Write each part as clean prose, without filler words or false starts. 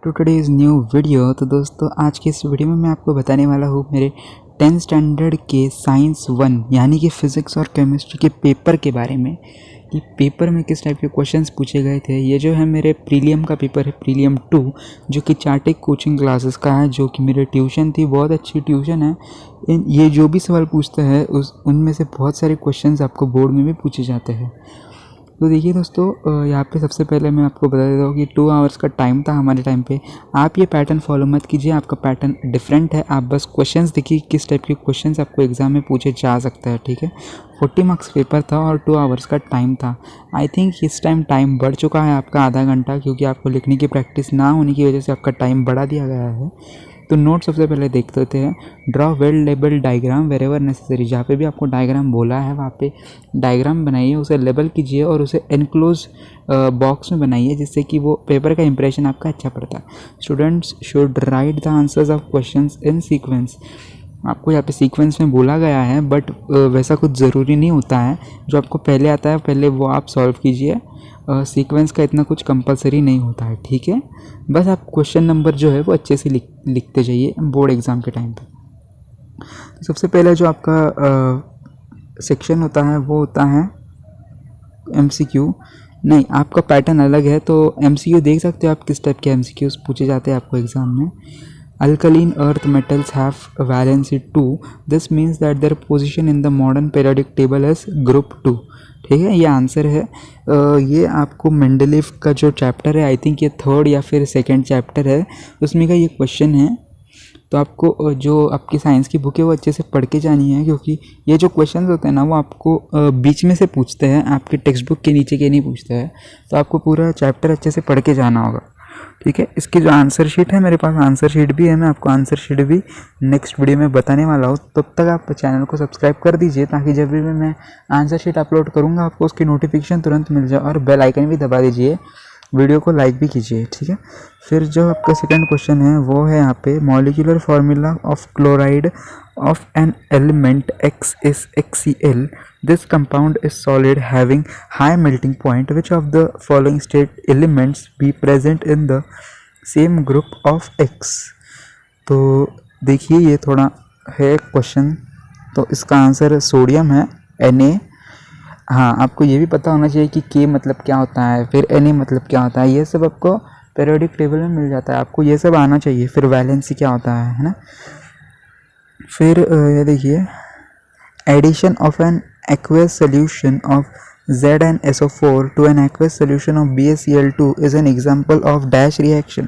To today's new video. तो दोस्तों आज की इस वीडियो में मैं आपको बताने वाला हूँ मेरे 10th स्टैंडर्ड के साइंस 1 यानी कि फ़िज़िक्स और केमिस्ट्री के पेपर के बारे में कि पेपर में किस टाइप के क्वेश्चंस पूछे गए थे। ये जो है मेरे प्रीलियम का पेपर है, प्रीलियम 2, जो कि चार्टेक कोचिंग क्लासेस का है, जो कि मेरे ट्यूशन थी। बहुत अच्छी ट्यूशन है। ये जो भी सवाल पूछते हैं उनमें से बहुत सारे क्वेश्चंस आपको बोर्ड में भी पूछे जाते हैं। तो देखिए दोस्तों, यहाँ पे सबसे पहले मैं आपको बता देता हूँ कि 2 आवर्स का टाइम था हमारे टाइम पे। आप ये पैटर्न फॉलो मत कीजिए, आपका पैटर्न डिफरेंट है। आप बस क्वेश्चंस देखिए किस टाइप के क्वेश्चंस आपको एग्ज़ाम में पूछे जा सकता है, ठीक है। 40 मार्क्स पेपर था और 2 आवर्स का टाइम था। आई थिंक इस टाइम बढ़ चुका है आपका आधा घंटा, क्योंकि आपको लिखने की प्रैक्टिस ना होने की वजह से आपका टाइम बढ़ा दिया गया है। तो नोट सबसे पहले देख लेते हैं। Draw well labelled diagram wherever necessary. जहाँ पे भी आपको डायग्राम बोला है वहाँ पे डायग्राम बनाइए, उसे लेबल कीजिए और उसे एनक्लोज बॉक्स में बनाइए, जिससे कि वो पेपर का इंप्रेशन आपका अच्छा पड़ता है। Students should write the answers of questions in sequence. आपको यहाँ पे सीक्वेंस में बोला गया है, बट वैसा कुछ ज़रूरी नहीं होता है। जो आपको पहले आता है पहले वो आप सॉल्व कीजिए। सीक्वेंस का इतना कुछ कंपलसरी नहीं होता है, ठीक है। बस आप क्वेश्चन नंबर जो है वो अच्छे से लिखते जाइए बोर्ड एग्ज़ाम के टाइम पे। तो सबसे पहले जो आपका सेक्शन होता है वो होता है MCQ। नहीं, आपका पैटर्न अलग है, तो MCQ देख सकते हो आप किस टाइप के MCQs पूछे जाते हैं आपको एग्ज़ाम में। Alkaline earth metals have valency 2. This means that their position in the modern periodic table is group 2. ठीक है, ये आंसर है। ये आपको मेंडलीव का जो चैप्टर है, आई थिंक ये 3rd या फिर 2nd चैप्टर है, उसमें का ये क्वेश्चन है। तो आपको जो आपकी साइंस की बुक है वो अच्छे से पढ़ के जानी है, क्योंकि ये जो क्वेश्चन होते हैं ना वो आपको बीच में से पूछते हैं, आपके टेक्स्ट बुक के नीचे के नहीं पूछते हैं। तो आपको पूरा चैप्टर अच्छे से पढ़ के जाना होगा, ठीक है। इसकी जो आंसर शीट है, मेरे पास आंसर शीट भी है, मैं आपको आंसर शीट भी नेक्स्ट वीडियो में बताने वाला हूँ। तब तक आप चैनल को सब्सक्राइब कर दीजिए, ताकि जब भी मैं आंसर शीट अपलोड करूँगा आपको उसकी नोटिफिकेशन तुरंत मिल जाए। और बेल आइकन भी दबा दीजिए, वीडियो को लाइक भी कीजिए, ठीक है। फिर जो आपका सेकंड क्वेश्चन है वो है यहाँ पे molecular formula of chloride of an element X is HCl. This compound is solid having high melting point. Which of the following state elements be present in the same group of X? तो देखिए ये थोड़ा है question, तो इसका answer sodium है, Na। हाँ, आपको ये भी पता होना चाहिए कि K मतलब क्या होता है, फिर Na मतलब क्या होता है। ये सब आपको पीरियोडिक टेबल में मिल जाता है, आपको ये सब आना चाहिए। फिर वैलेंसी क्या होता है ना। फिर ये देखिए, addition of an aqueous solution of ZnSO4 to an aqueous solution of BaCl2 is an example of dash reaction.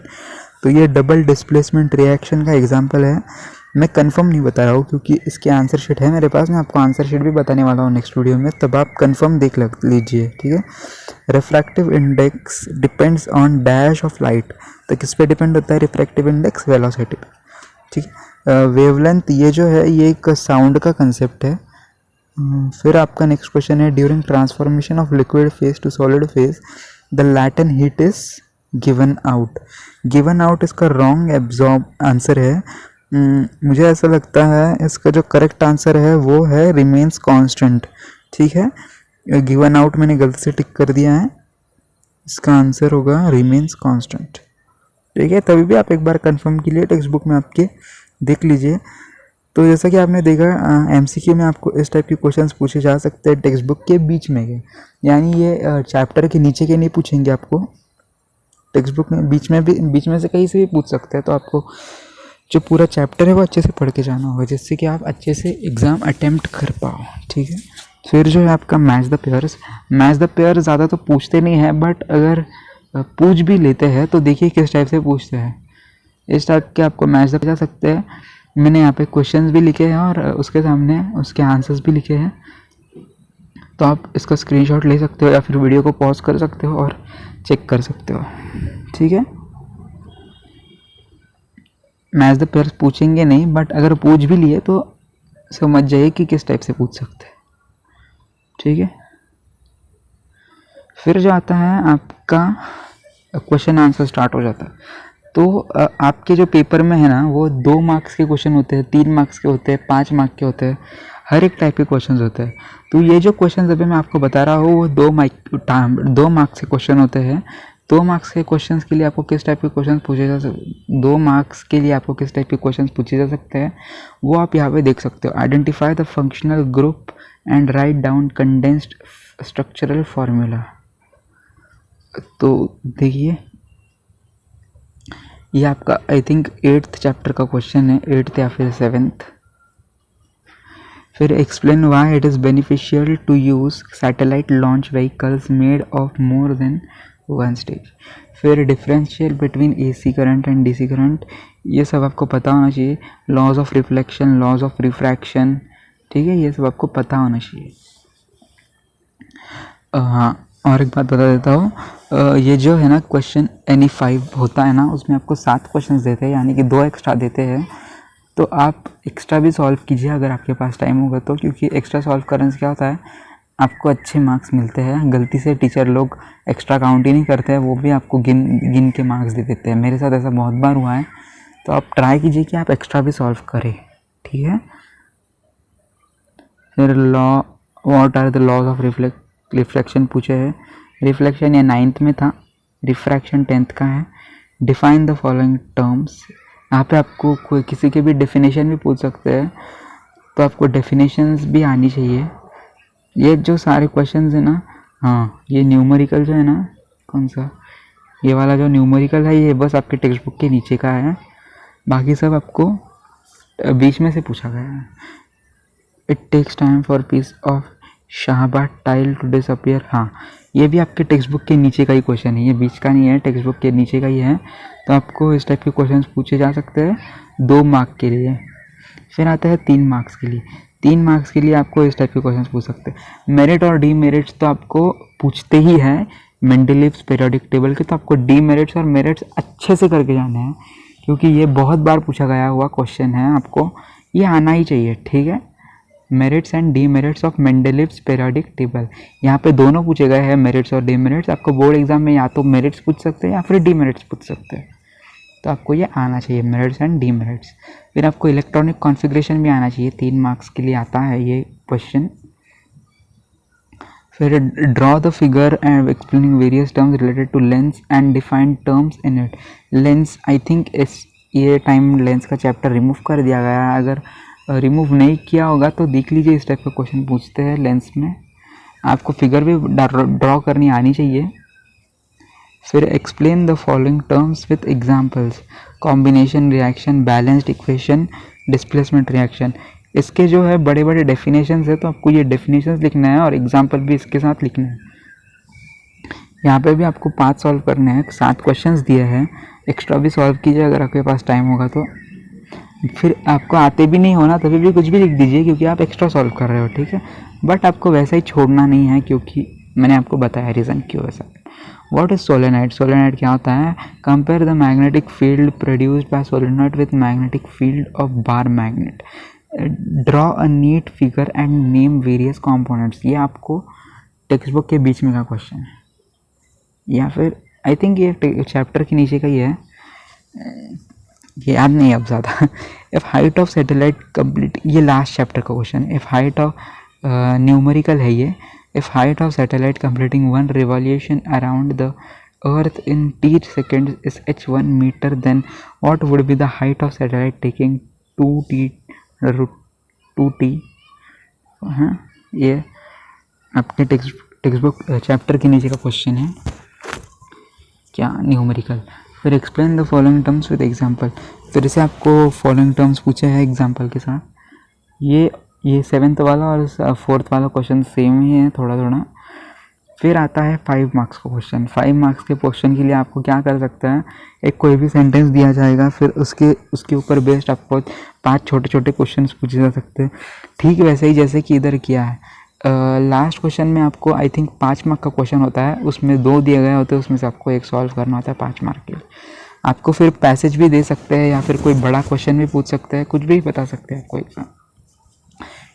तो ये डबल डिस्प्लेसमेंट रिएक्शन का एग्जांपल है। मैं कंफर्म नहीं बता रहा हूँ, क्योंकि इसकी आंसर शीट है मेरे पास। मैं आपको आंसर शीट भी बताने वाला हूँ नेक्स्ट वीडियो में, तब आप कंफर्म देख लीजिए, ठीक है। Refractive index depends on dash of light. तो किस पे डिपेंड होता है रिफ्रैक्टिव इंडेक्स? वेलोसिटी पे, ठीक है। वेवलेंथ ये जो है ये एक साउंड का कंसेप्ट है। फिर आपका नेक्स्ट क्वेश्चन है during transformation of liquid phase two solid phase the latent heat is given out. Given out इसका रॉन्ग एब्जॉर्ब आंसर है। मुझे ऐसा लगता है इसका जो करेक्ट आंसर है वो है रिमेन्स कांस्टेंट, ठीक है। गिवन आउट मैंने गलती से टिक कर दिया है, इसका आंसर होगा रिमेन्स कांस्टेंट, ठीक है। तभी भी आप एक बार कंफर्म के लिए टेक्स्ट बुक में आपके देख लीजिए। तो जैसा कि आपने देखा MCQ में आपको इस टाइप के क्वेश्चंस पूछे जा सकते हैं टेक्स्ट बुक के बीच में के, यानी ये चैप्टर के नीचे के नहीं पूछेंगे आपको। टेक्स्ट बुक में बीच में से कहीं से भी पूछ सकते हैं। तो आपको जो पूरा चैप्टर है वो अच्छे से पढ़ के जाना होगा, जिससे कि आप अच्छे से एग्ज़ाम अटेम्प्ट कर पाओ, ठीक है। फिर जो है आपका match the pairs. Match the pair ज़्यादा तो पूछते नहीं हैं, बट अगर पूछ भी लेते हैं तो देखिए किस टाइप से पूछते हैं। इस टाइप के आपको मैच द जा सकते हैं। मैंने यहाँ पे क्वेश्चंस भी लिखे हैं और उसके सामने उसके आंसर्स भी लिखे हैं। तो आप इसका स्क्रीनशॉट ले सकते हो या फिर वीडियो को पॉज कर सकते हो और चेक कर सकते हो, ठीक है। मैच द पेयर्स पूछेंगे नहीं, बट अगर पूछ भी लिए तो समझ जाइए कि किस टाइप से पूछ सकते हैं, ठीक है। फिर जो आता है आपका क्वेश्चन आंसर स्टार्ट हो जाता है। तो आपके जो पेपर में है ना वो 2 मार्क्स के क्वेश्चन होते हैं, 3 मार्क्स के होते हैं, 5 मार्क्स के होते हैं, हर एक टाइप के क्वेश्चन होते हैं। तो ये जो क्वेश्चन अभी मैं आपको बता रहा हूँ वो 2 मार्क्स के क्वेश्चन होते हैं। 2 मार्क्स के क्वेश्चंस के लिए आपको किस टाइप के क्वेश्चंस पूछे जा सकते 2 मार्क्स के लिए आपको किस टाइप के क्वेश्चंस पूछे जा सकते हैं वो आप यहाँ पे देख सकते हो। Identify the functional group and write down condensed structural formula. तो देखिए ये आपका आई थिंक 8th चैप्टर का क्वेश्चन है, 8th या फिर 7th। फिर explain why it is beneficial to use satellite launch vehicles made of more than one stage. फिर differential between AC current and DC current, ये सब आपको पता होना चाहिए। Laws of reflection, laws of refraction, ठीक है, ये सब आपको पता होना चाहिए। हाँ, और एक बात बता देता हूँ, ये जो है ना क्वेश्चन NE5 होता है ना, उसमें आपको 7 क्वेश्चंस देते हैं, यानी कि 2 एक्स्ट्रा देते हैं। तो आप एक्स्ट्रा भी सॉल्व कीजिए अगर आपके पास टाइम होगा तो, क्योंकि एक्स्ट्रा सॉल्व करने से क्या होता है, आपको अच्छे मार्क्स मिलते हैं। गलती से टीचर लोग एक्स्ट्रा काउंट ही नहीं करते हैं, वो भी आपको गिन के मार्क्स दे देते हैं। मेरे साथ ऐसा बहुत बार हुआ है। तो आप ट्राई कीजिए कि आप एक्स्ट्रा भी सॉल्व करें, ठीक है। फिर what are the laws of reflection पूछे है। रिफ्लेक्शन ये 9th में था, रिफ्रैक्शन 10th का है। डिफाइन द फॉलोइंग टर्म्स, यहाँ पे आपको कोई किसी के भी डेफिनेशन भी पूछ सकते हैं, तो आपको डेफिनेशंस भी आनी चाहिए। ये जो सारे क्वेश्चंस है ना, हाँ, ये न्यूमेरिकल जो है ना, कौन सा, ये वाला जो न्यूमेरिकल है, ये बस आपके टेक्स्ट बुक के नीचे का है, बाकी सब आपको बीच में से पूछा गया है। It takes time for piece of Shahabad tile to disappear, हाँ, ये भी आपके टेक्स्ट बुक के नीचे का ही क्वेश्चन है, ये बीच का नहीं है, टेक्स्ट बुक के नीचे का ही है। तो आपको इस टाइप के क्वेश्चंस पूछे जा सकते हैं 2 मार्क के लिए। फिर आता है 3 मार्क्स के लिए। 3 मार्क्स के लिए आपको इस टाइप के क्वेश्चंस पूछ सकते हैं। मेरिट और डीमेरिट्स तो आपको पूछते ही हैं मेंडलीव्स पीरियोडिक टेबल के, तो आपको डीमेरिट्स और मेरिट्स अच्छे से करके जाने हैं, क्योंकि ये बहुत बार पूछा गया हुआ क्वेश्चन है, आपको ये आना ही चाहिए, ठीक है। Merits and demerits of Mendeleev's periodic table, यहाँ पे दोनों पूछे गए हैं, मेरिट्स और डीमेरिट्स। आपको बोर्ड एग्जाम में या तो मेरिट्स पूछ सकते हैं या फिर डीमेरिट्स पूछ सकते हैं, तो आपको ये आना चाहिए, मेरिट्स एंड डीमेरिट्स। फिर आपको इलेक्ट्रॉनिक कॉन्फ़िगरेशन भी आना चाहिए, 3 मार्क्स के लिए आता है ये क्वेश्चन। फिर draw the figure and explaining various terms related to lens and defined terms in it. Lens, I think ये टाइम लेंस का चैप्टर रिमूव कर दिया गया है, अगर रिमूव नहीं किया होगा तो देख लीजिए, इस टाइप का क्वेश्चन पूछते हैं लेंस में। आपको फिगर भी ड्रॉ करनी आनी चाहिए। फिर explain the following terms with examples, combination reaction, balanced equation, displacement reaction. इसके जो है बड़े बड़े डेफिनेशंस है, तो आपको ये डेफिनेशंस लिखना है और एग्जांपल भी इसके साथ लिखना है। यहाँ पे भी आपको 5 सॉल्व करने हैं, 7 क्वेश्चंस दिए हैं, एक्स्ट्रा भी सॉल्व कीजिए अगर आपके पास टाइम होगा तो। फिर आपको आते भी नहीं होना तभी भी कुछ भी लिख दीजिए, क्योंकि आप एक्स्ट्रा सॉल्व कर रहे हो, ठीक है। बट आपको वैसा ही छोड़ना नहीं है, क्योंकि मैंने आपको बताया रीज़न क्यों वैसा। What is solenoid? सोलेनाइड क्या होता है? Compare the magnetic field produced by solenoid with magnetic field of bar magnet, draw a neat figure and name various components. ये आपको टेक्स्ट बुक के बीच में का क्वेश्चन है, या फिर आई थिंक ये चैप्टर के नीचे का ही है, ये याद नहीं अब ज़्यादा। If height of satellite complete, ये लास्ट चैप्टर का क्वेश्चन है। इफ़ हाइट ऑफ न्यूमेरिकल है ये। If height of satellite completing 1 revolution around the earth in t seconds is h1 meter, then what would be the height of satellite taking 2t? हाँ, ये आपके text book chapter के नीचे का question है, क्या न्यूमेरिकल। फिर explain the following terms with example, तो जैसे आपको फॉलोइंग टर्म्स पूछे हैं एग्जांपल के साथ। ये 7th वाला और 4th वाला क्वेश्चन सेम ही है थोड़ा थोड़ा। फिर आता है 5 मार्क्स का क्वेश्चन। 5 मार्क्स के क्वेश्चन के लिए आपको क्या कर सकते हैं, एक कोई भी सेंटेंस दिया जाएगा, फिर उसके ऊपर बेस्ड आपको 5 छोटे छोटे क्वेश्चन पूछे जा सकते हैं, ठीक वैसे ही जैसे कि इधर किया है। लास्ट क्वेश्चन में आपको आई थिंक 5 मार्क का क्वेश्चन होता है, उसमें 2 दिए गए होते हैं, उसमें से आपको एक सॉल्व करना होता है 5 मार्क के लिए। आपको फिर पैसेज भी दे सकते हैं, या फिर कोई बड़ा क्वेश्चन भी पूछ सकते हैं, कुछ भी बता सकते हैं आपको,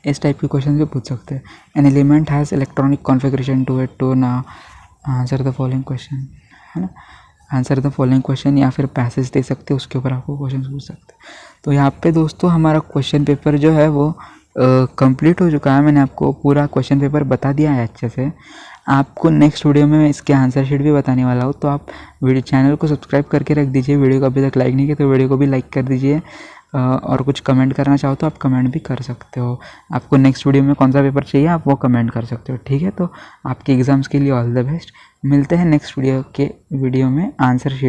इस टाइप के क्वेश्चन भी पूछ सकते हैं। An element has electronic configuration two eight two ना आंसर द फॉलोइंग क्वेश्चन, है ना, आंसर द फॉलोइंग क्वेश्चन, या फिर पैसेज दे सकते हैं, उसके ऊपर आपको क्वेश्चन पूछ सकते हैं। तो यहाँ पे दोस्तों हमारा क्वेश्चन पेपर जो है वो कंप्लीट हो चुका है। मैंने आपको पूरा क्वेश्चन पेपर बता दिया है अच्छे से। आपको नेक्स्ट वीडियो में मैं इसके आंसर शीट भी बताने वाला हूँ। तो आप वीडियो चैनल को सब्सक्राइब करके रख दीजिए। वीडियो को अभी तक लाइक नहीं किया तो वीडियो को भी लाइक कर दीजिए। और कुछ कमेंट करना चाहो तो आप कमेंट भी कर सकते हो। आपको नेक्स्ट वीडियो में कौन सा पेपर चाहिए आप वो कमेंट कर सकते हो, ठीक है। तो आपके एग्ज़ाम्स के लिए ऑल द बेस्ट। मिलते हैं नेक्स्ट वीडियो में आंसर शीट